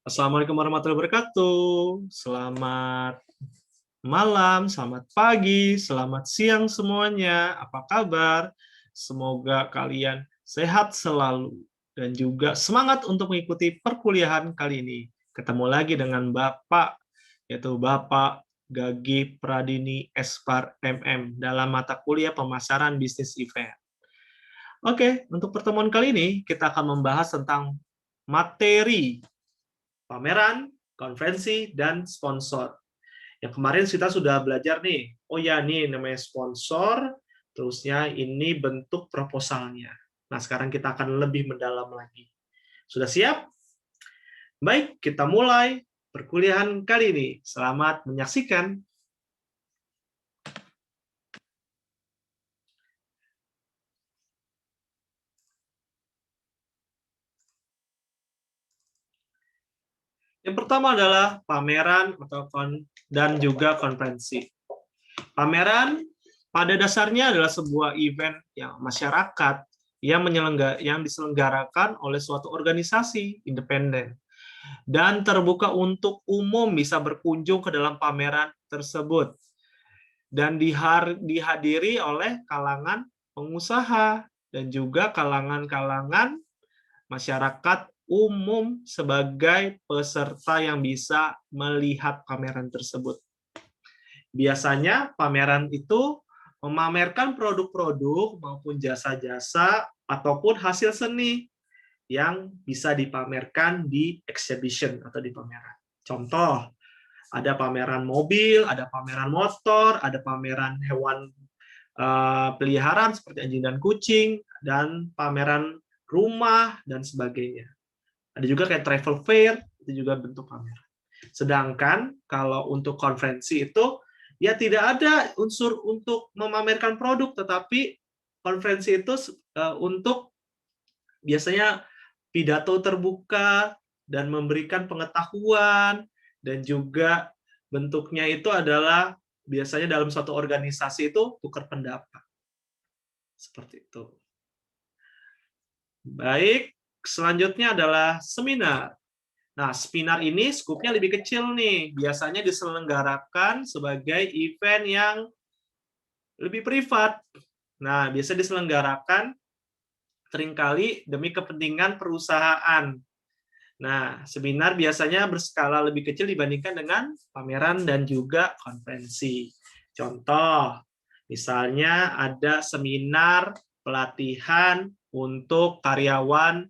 Assalamualaikum warahmatullahi wabarakatuh. Selamat malam, selamat pagi, selamat siang semuanya. Apa kabar? Semoga kalian sehat selalu dan juga semangat untuk mengikuti perkuliahan kali ini. Ketemu lagi dengan Bapak, yaitu Bapak Gagi Pradini Espar MM dalam mata kuliah pemasaran bisnis event. Oke, untuk pertemuan kali ini kita akan membahas tentang materi pameran, konferensi, dan sponsor. Yang kemarin kita sudah belajar nih, oh ya nih namanya sponsor, terusnya ini bentuk proposalnya. Nah sekarang kita akan lebih mendalam lagi. Sudah siap? Baik, kita mulai perkuliahan kali ini. Selamat menyaksikan. Yang pertama adalah pameran dan juga konferensi. Pameran pada dasarnya adalah sebuah event yang masyarakat yang diselenggarakan oleh suatu organisasi independen dan terbuka untuk umum bisa berkunjung ke dalam pameran tersebut dan dihadiri oleh kalangan pengusaha dan juga kalangan-kalangan masyarakat umum sebagai peserta yang bisa melihat pameran tersebut. Biasanya pameran itu memamerkan produk-produk maupun jasa-jasa ataupun hasil seni yang bisa dipamerkan di exhibition atau di pameran. Contoh, ada pameran mobil, ada pameran motor, ada pameran hewan peliharaan seperti anjing dan kucing, dan pameran rumah, dan sebagainya. Ada juga kayak travel fair, itu juga bentuk pameran. Sedangkan kalau untuk konferensi itu, ya tidak ada unsur untuk memamerkan produk, tetapi konferensi itu untuk biasanya pidato terbuka dan memberikan pengetahuan, dan juga bentuknya itu adalah biasanya dalam suatu organisasi itu tukar pendapat. Seperti itu. Baik, selanjutnya adalah seminar. Nah, seminar ini skupnya lebih kecil nih. Biasanya diselenggarakan sebagai event yang lebih privat. Nah, biasa diselenggarakan seringkali demi kepentingan perusahaan. Nah, seminar biasanya berskala lebih kecil dibandingkan dengan pameran dan juga konferensi. Contoh, misalnya ada seminar pelatihan untuk karyawan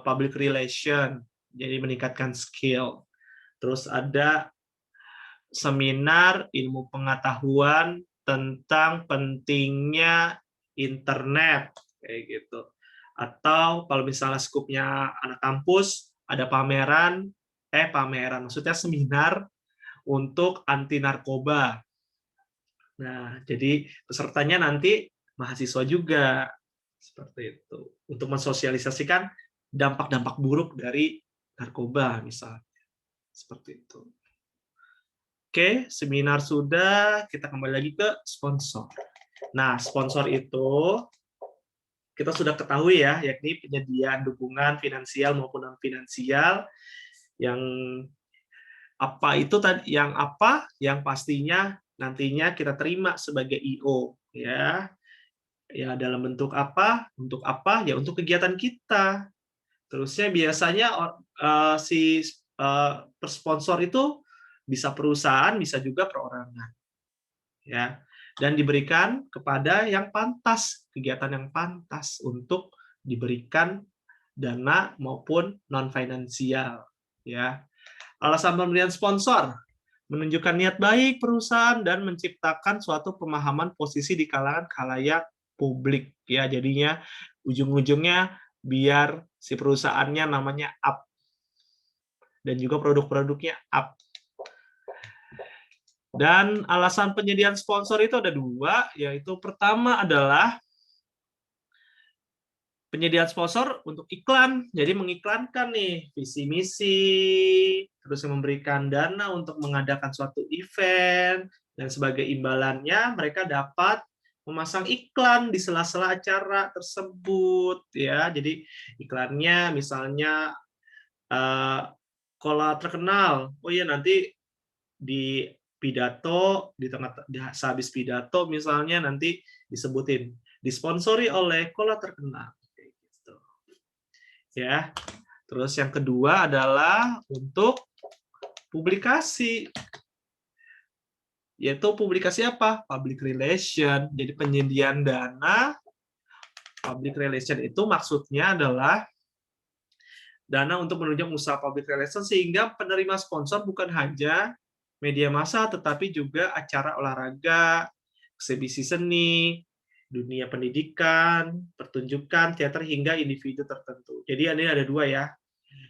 public relation, jadi meningkatkan skill. Terus ada seminar ilmu pengetahuan tentang pentingnya internet, kayak gitu. Atau kalau misalnya skupnya anak kampus, ada maksudnya seminar untuk anti narkoba. Nah, jadi pesertanya nanti mahasiswa juga, seperti itu. Untuk mensosialisasikan dampak-dampak buruk dari narkoba, misalnya. Seperti itu. Oke, seminar sudah, kita kembali lagi ke sponsor. Nah, sponsor itu kita sudah ketahui ya, yakni penyediaan dukungan finansial maupun non-finansial yang yang pastinya nantinya kita terima sebagai IO ya. Ya dalam bentuk apa? Untuk apa? Ya untuk kegiatan kita. Terusnya biasanya si persponsor itu bisa perusahaan, bisa juga perorangan. Ya. Dan diberikan kepada yang pantas, kegiatan yang pantas untuk diberikan dana maupun non finansial ya. Alasan pemberian sponsor menunjukkan niat baik perusahaan dan menciptakan suatu pemahaman posisi di kalangan khalayak publik ya, jadinya ujung-ujungnya biar si perusahaannya namanya up dan juga produk-produknya up. Dan alasan penyediaan sponsor itu ada dua, yaitu pertama adalah penyediaan sponsor untuk iklan, jadi mengiklankan nih visi misi, terus memberikan dana untuk mengadakan suatu event, dan sebagai imbalannya mereka dapat memasang iklan di sela-sela acara tersebut ya. Jadi iklannya misalnya sekolah terkenal. Oh iya, nanti di pidato, di tengah sehabis pidato misalnya nanti disebutin disponsori oleh sekolah terkenal. Kayak gitu. Ya. Terus yang kedua adalah untuk publikasi. Yaitu publikasi apa? Public relation. Jadi penyediaan dana. Public relation itu maksudnya adalah dana untuk menunjang usaha public relation sehingga penerima sponsor bukan hanya media massa tetapi juga acara olahraga, eksibisi seni, dunia pendidikan, pertunjukan, teater hingga individu tertentu. Jadi ini ada dua ya.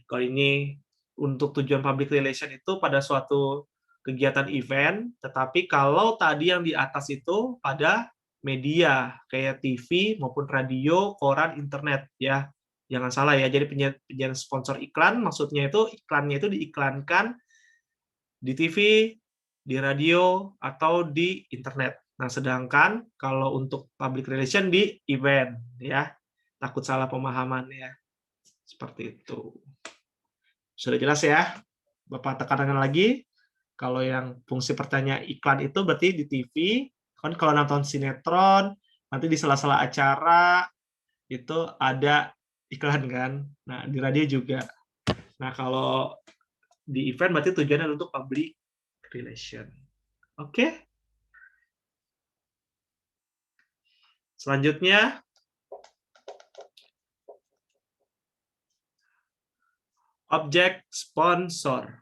Kalau ini untuk tujuan public relation itu pada suatu kegiatan event, tetapi kalau tadi yang di atas itu pada media kayak TV maupun radio, koran, internet ya. Jangan salah ya. Jadi penyajian sponsor iklan maksudnya itu iklannya itu diiklankan di TV, di radio atau di internet. Nah, sedangkan kalau untuk public relation di event ya. Takut salah pemahaman ya. Seperti itu. Sudah jelas ya? Bapak tekankan lagi, kalau yang fungsi pertanyaan iklan itu berarti di TV, kan kalau nonton sinetron, nanti di sela-sela acara, itu ada iklan kan. Nah, di radio juga. Nah, kalau di event berarti tujuannya untuk public relation. Oke? Selanjutnya, objek sponsor.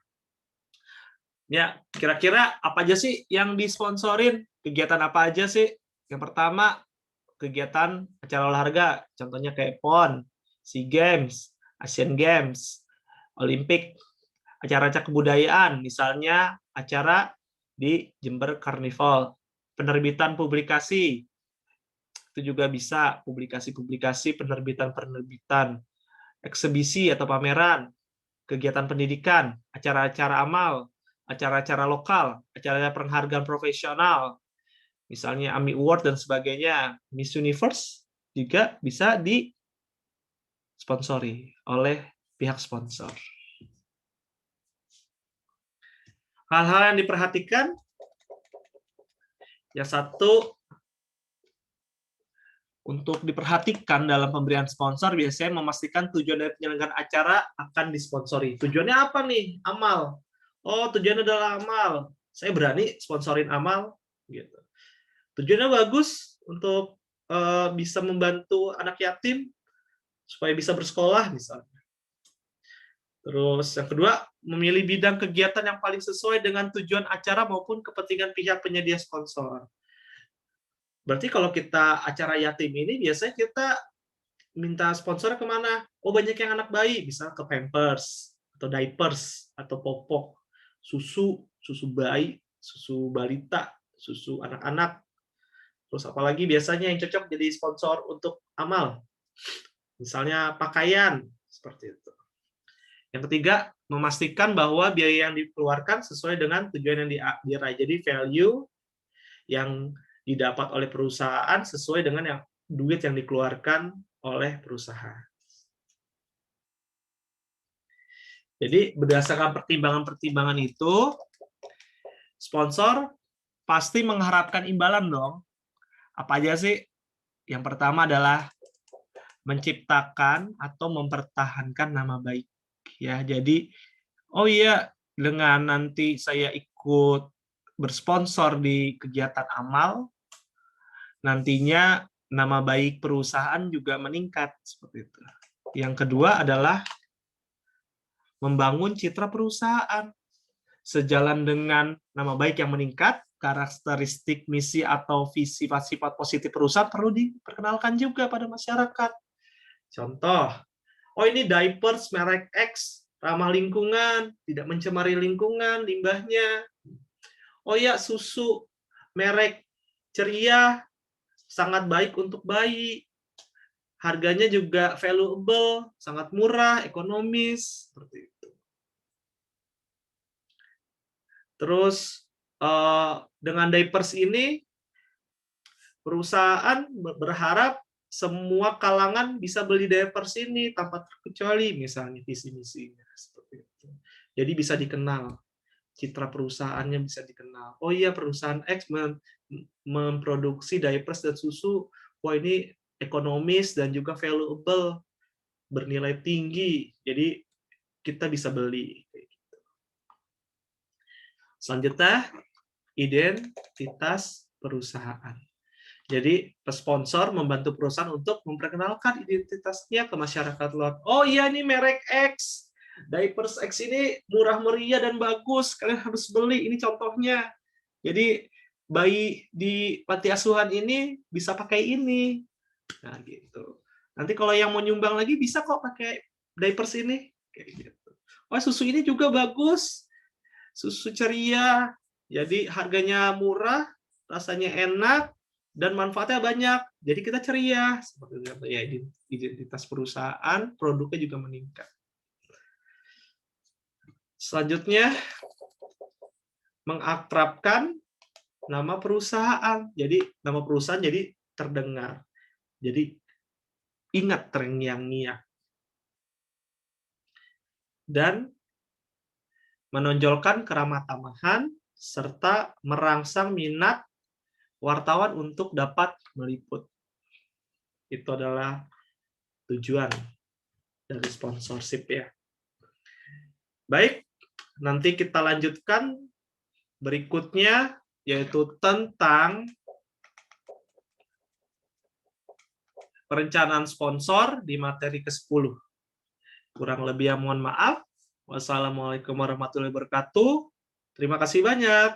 Ya, kira-kira apa aja sih yang disponsorin? Kegiatan apa aja sih? Yang pertama, kegiatan acara olahraga, contohnya kayak PON, SEA Games, Asian Games, Olimpik, acara-acara kebudayaan, misalnya acara di Jember Carnival, penerbitan publikasi, itu juga bisa publikasi-publikasi, penerbitan-penerbitan, eksibisi atau pameran, kegiatan pendidikan, acara-acara amal, acara-acara lokal, acara penghargaan profesional, misalnya AMI Award dan sebagainya. Miss Universe juga bisa disponsori oleh pihak sponsor. Hal-hal yang diperhatikan, yang satu, untuk diperhatikan dalam pemberian sponsor, biasanya memastikan tujuan dari penyelenggaraan acara akan disponsori. Tujuannya apa nih? Amal. Oh, tujuannya adalah amal. Saya berani sponsorin amal. Gitu. Tujuannya bagus untuk bisa membantu anak yatim supaya bisa bersekolah misalnya. Terus yang kedua, memilih bidang kegiatan yang paling sesuai dengan tujuan acara maupun kepentingan pihak penyedia sponsor. Berarti kalau kita acara yatim ini biasanya kita minta sponsor kemana? Oh, banyak yang anak bayi, bisa ke Pampers atau diapers atau popok, susu bayi, susu balita, susu anak-anak. Terus apalagi biasanya yang cocok jadi sponsor untuk amal. Misalnya pakaian, seperti itu. Yang ketiga, memastikan bahwa biaya yang dikeluarkan sesuai dengan tujuan yang diraih. Jadi value yang didapat oleh perusahaan sesuai dengan yang duit yang dikeluarkan oleh perusahaan. Jadi berdasarkan pertimbangan-pertimbangan itu, sponsor pasti mengharapkan imbalan dong. Apa aja sih? Yang pertama adalah menciptakan atau mempertahankan nama baik. Ya, jadi oh iya, dengan nanti saya ikut bersponsor di kegiatan amal, nantinya nama baik perusahaan juga meningkat seperti itu. Yang kedua adalah membangun citra perusahaan. Sejalan dengan nama baik yang meningkat, karakteristik misi atau visi sifat positif perusahaan perlu diperkenalkan juga pada masyarakat. Contoh, oh ini diapers merek X, ramah lingkungan, tidak mencemari lingkungan, limbahnya. Oh ya, susu merek Ceria, sangat baik untuk bayi. Harganya juga valuable, sangat murah, ekonomis, seperti itu. Terus dengan diapers ini, perusahaan berharap semua kalangan bisa beli diapers ini tanpa terkecuali, misalnya visi misinya seperti itu. Jadi bisa dikenal, citra perusahaannya bisa dikenal. Oh iya, perusahaan X memproduksi diapers dan susu. Wah, ini ekonomis dan juga valuable, bernilai tinggi. Jadi kita bisa beli. Selanjutnya, identitas perusahaan. Jadi sponsor membantu perusahaan untuk memperkenalkan identitasnya ke masyarakat luas. Oh iya, ini merek X, diapers X ini murah meriah dan bagus, kalian harus beli. Ini contohnya. Jadi bayi di panti asuhan ini bisa pakai ini. Nah gitu. Nanti kalau yang mau nyumbang lagi bisa kok pakai diapers ini. Kayak gitu. Oh, susu ini juga bagus, susu ceria. Jadi harganya murah, rasanya enak, dan manfaatnya banyak. Jadi kita ceria. Seperti itu ya, identitas perusahaan, produknya juga meningkat. Selanjutnya, mengakrabkan nama perusahaan. Jadi nama perusahaan jadi terdengar. Jadi ingat terngiang-ngiang. Dan menonjolkan keramah tamahan serta merangsang minat wartawan untuk dapat meliput. Itu adalah tujuan dari sponsorship ya. Baik, nanti kita lanjutkan berikutnya, yaitu tentang perencanaan sponsor di materi ke-10. Kurang lebih mohon maaf. Wassalamualaikum warahmatullahi wabarakatuh. Terima kasih banyak.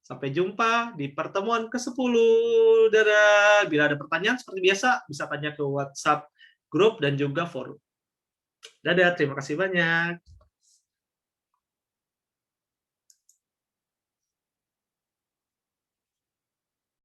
Sampai jumpa di pertemuan ke-10. Dadah. Bila ada pertanyaan seperti biasa, bisa tanya ke WhatsApp grup dan juga forum. Dadah, terima kasih banyak.